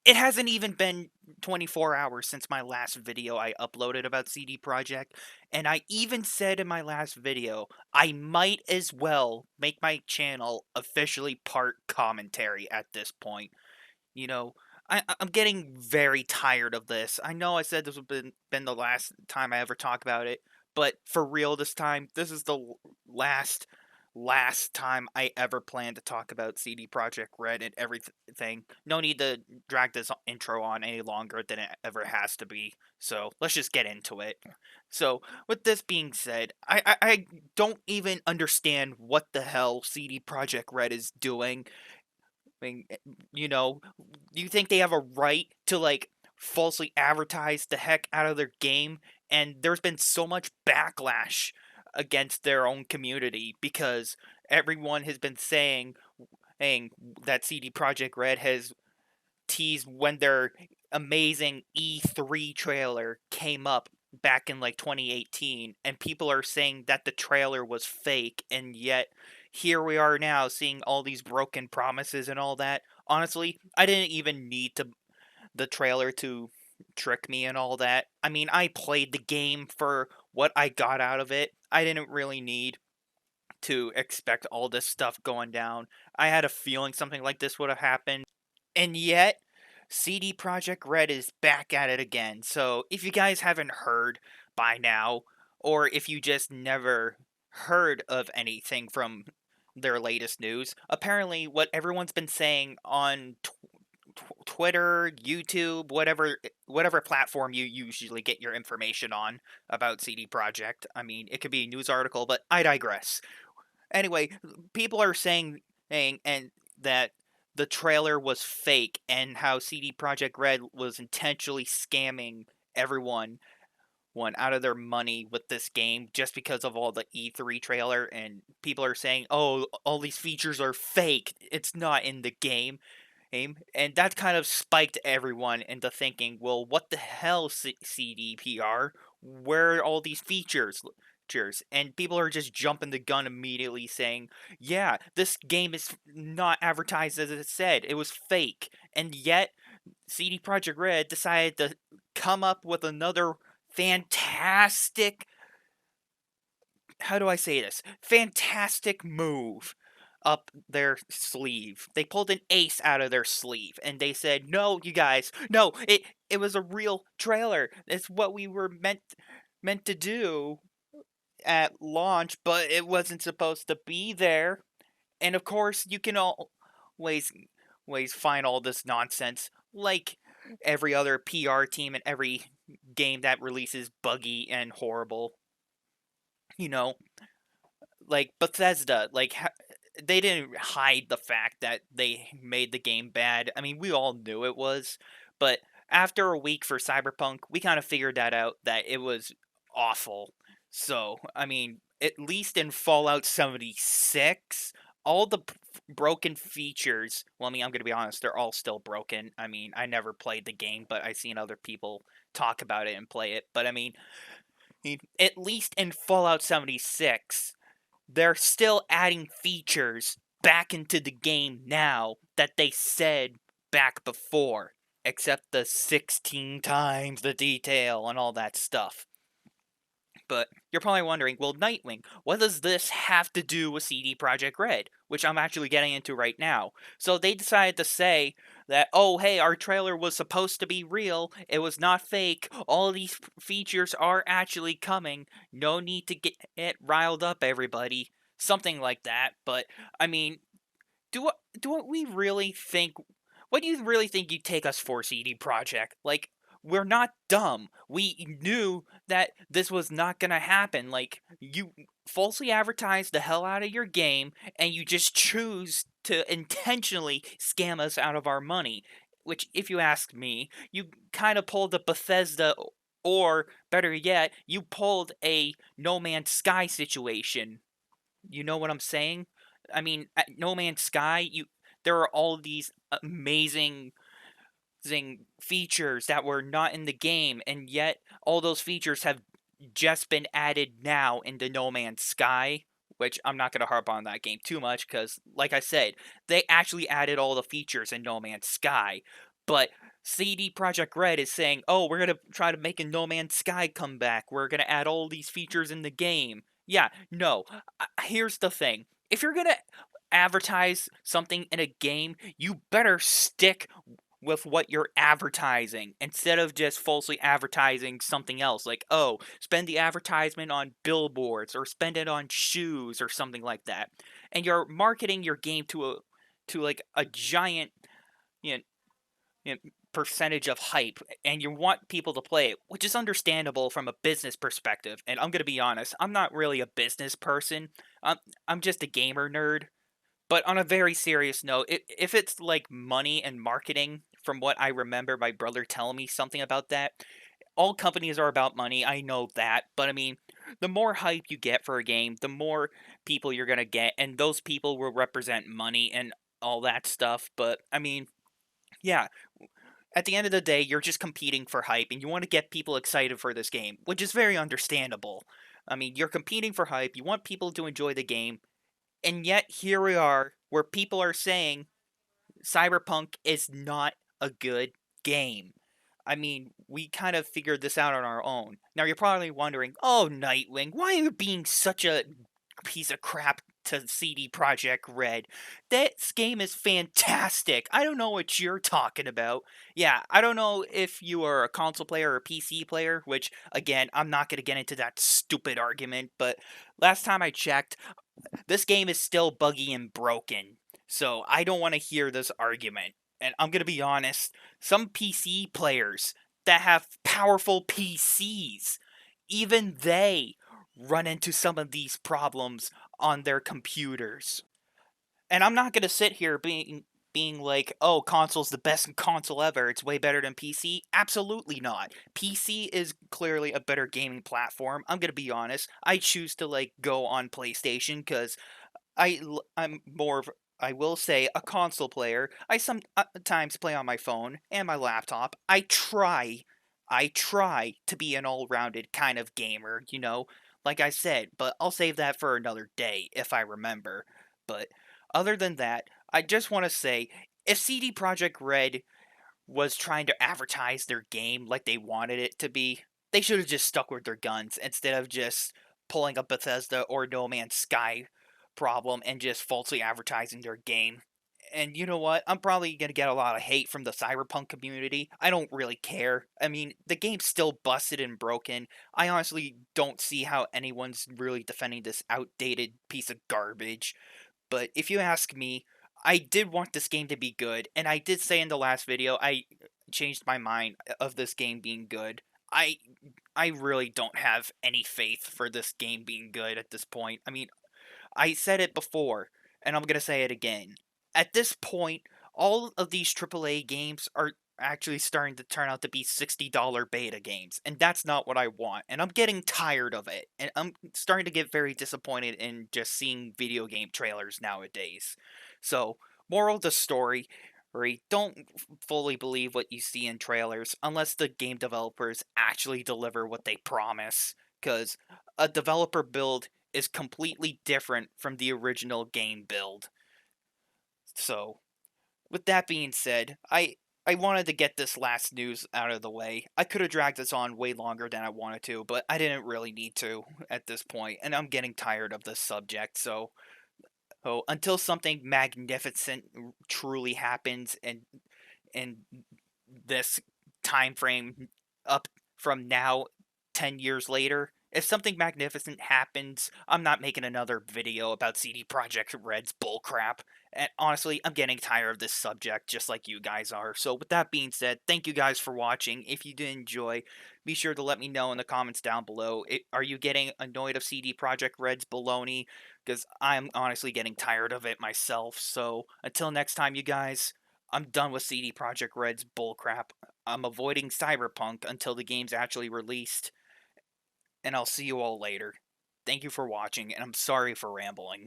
It hasn't even been 24 hours since my last video I uploaded about CD Projekt, and I even said in my last video, I might as well make my channel officially part commentary at this point. You know, I'm getting very tired of this. I know I said this would been the last time I ever talk about it, but for real this time, this is the last time I ever plan to talk about CD Projekt Red and everything. No need to drag this intro on any longer than it ever has to be. So let's just get into it. So with this being said, I don't even understand what the hell CD Projekt Red is doing. I mean, you know, do you think they have a right to like falsely advertise the heck out of their game? And there's been so much backlash against their own community because everyone has been saying that CD Projekt Red has teased when their amazing E3 trailer came up back in like 2018, and people are saying that the trailer was fake, and yet here we are now seeing all these broken promises and all that. Honestly, I didn't even need the trailer to trick me and all that. I mean, I played the game for what I got out of it. I didn't really need to expect all this stuff going down. I had a feeling something like this would have happened. And yet, CD Projekt Red is back at it again. So, if you guys haven't heard by now, or if you just never heard of anything from their latest news, apparently what everyone's been saying on Twitter, YouTube, whatever platform you usually get your information on about CD Projekt. I mean, it could be a news article, but I digress. Anyway, people are saying and that the trailer was fake and how CD Projekt Red was intentionally scamming everyone one out of their money with this game just because of all the E3 trailer, and people are saying, "Oh, all these features are fake. It's not in the game." And that kind of spiked everyone into thinking, well, what the hell, CDPR? Where are all these features? And people are just jumping the gun immediately saying, yeah, this game is not advertised as it said. It was fake. And yet, CD Projekt Red decided to come up with another fantastic, how do I say this? Fantastic move up their sleeve. They pulled an ace out of their sleeve and they said, "No, you guys. No, it was a real trailer. It's what we were meant to do at launch, but it wasn't supposed to be there." And of course, you can always always find all this nonsense like every other PR team and every game that releases buggy and horrible. You know, like Bethesda, like they didn't hide the fact that they made the game bad. I mean, we all knew it was, but after a week for Cyberpunk, we kind of figured that out that it was awful. So, I mean, at least in Fallout 76, all the broken features, well, I mean, I'm going to be honest, they're all still broken. I mean, I never played the game, but I've seen other people talk about it and play it. But I mean, at least in Fallout 76, they're still adding features back into the game now that they said back before, except the 16 times the detail and all that stuff. But you're probably wondering, well, Nightwing, what does this have to do with CD Projekt Red? Which I'm actually getting into right now. So they decided to say that, oh, hey, our trailer was supposed to be real. It was not fake. All of these features are actually coming. No need to get it riled up, everybody. Something like that. But, I mean, do we really think what do you really think you take us for, CD Projekt? Like, we're not dumb. We knew that this was not gonna happen. Like, you falsely advertised the hell out of your game, and you just choose to intentionally scam us out of our money. Which, if you ask me, you kind of pulled a Bethesda, or better yet, you pulled a No Man's Sky situation. You know what I'm saying? I mean, at No Man's Sky, there are all these amazing features that were not in the game, and yet all those features have just been added now into No Man's Sky. Which I'm not going to harp on that game too much because, like I said, they actually added all the features in No Man's Sky. But CD Projekt Red is saying, "Oh, we're gonna try to make a No Man's Sky come back. We're gonna add all these features in the game." Yeah, no. Here's the thing: if you're gonna advertise something in a game, you better stick with what you're advertising instead of just falsely advertising something else. Like, oh, spend the advertisement on billboards or spend it on shoes or something like that. And you're marketing your game to like a giant, you know, percentage of hype, and you want people to play it, which is understandable from a business perspective. And I'm gonna be honest, I'm not really a business person. I'm I'm just a gamer nerd. But on a very serious note, if it's like money and marketing, from what I remember my brother telling me something about that, all companies are about money. I know that, but I mean, the more hype you get for a game, the more people you're gonna get, and those people will represent money and all that stuff. But I mean, yeah, at the end of the day, you're just competing for hype and you want to get people excited for this game, which is very understandable. I mean, you're competing for hype, you want people to enjoy the game, and yet here we are where people are saying Cyberpunk is not a good game. I mean, we kind of figured this out on our own. Now you're probably wondering, "Oh, Nightwing, why are you being such a piece of crap to CD Projekt Red? This game is fantastic. I don't know what you're talking about." Yeah, I don't know if you are a console player or a PC player, which again, I'm not going to get into that stupid argument, but last time I checked, this game is still buggy and broken. So I don't want to hear this argument. And I'm going to be honest, some PC players that have powerful PCs, even they run into some of these problems on their computers. And I'm not going to sit here being like, "Oh, console's the best console ever. It's way better than PC." Absolutely not. PC is clearly a better gaming platform. I'm going to be honest. I choose to like go on PlayStation cuz I'm more of, I will say, a console player. I sometimes play on my phone and my laptop. I try to be an all-rounded kind of gamer, like I said, but I'll save that for another day if I remember. But other than that, I just want to say, if CD Projekt Red was trying to advertise their game like they wanted it to be, they should have just stuck with their guns instead of just pulling a Bethesda or No Man's Sky problem and just falsely advertising their game. And you know what? I'm probably going to get a lot of hate from the Cyberpunk community. I don't really care. I mean, the game's still busted and broken. I honestly don't see how anyone's really defending this outdated piece of garbage. But if you ask me, I did want this game to be good, and I did say in the last video I changed my mind of this game being good. I I really don't have any faith for this game being good at this point. I mean, I said it before, and I'm gonna say it again. At this point, all of these AAA games are actually starting to turn out to be $60 beta games, and that's not what I want. And I'm getting tired of it, and I'm starting to get very disappointed in just seeing video game trailers nowadays. So, moral of the story. Don't fully believe what you see in trailers unless the game developers actually deliver what they promise. Because a developer build is completely different from the original game build. So, with that being said, I wanted to get this last news out of the way. I could have dragged this on way longer than I wanted to, but I didn't really need to at this point, and I'm getting tired of this subject. So until something magnificent truly happens in this time frame up from now 10 years later, if something magnificent happens, I'm not making another video about CD Projekt Red's bullcrap. And honestly, I'm getting tired of this subject just like you guys are. So with that being said, thank you guys for watching. If you did enjoy, be sure to let me know in the comments down below. Are you getting annoyed of CD Projekt Red's baloney? Because I'm honestly getting tired of it myself. So until next time, you guys, I'm done with CD Projekt Red's bullcrap. I'm avoiding Cyberpunk until the game's actually released, and I'll see you all later. Thank you for watching, and I'm sorry for rambling.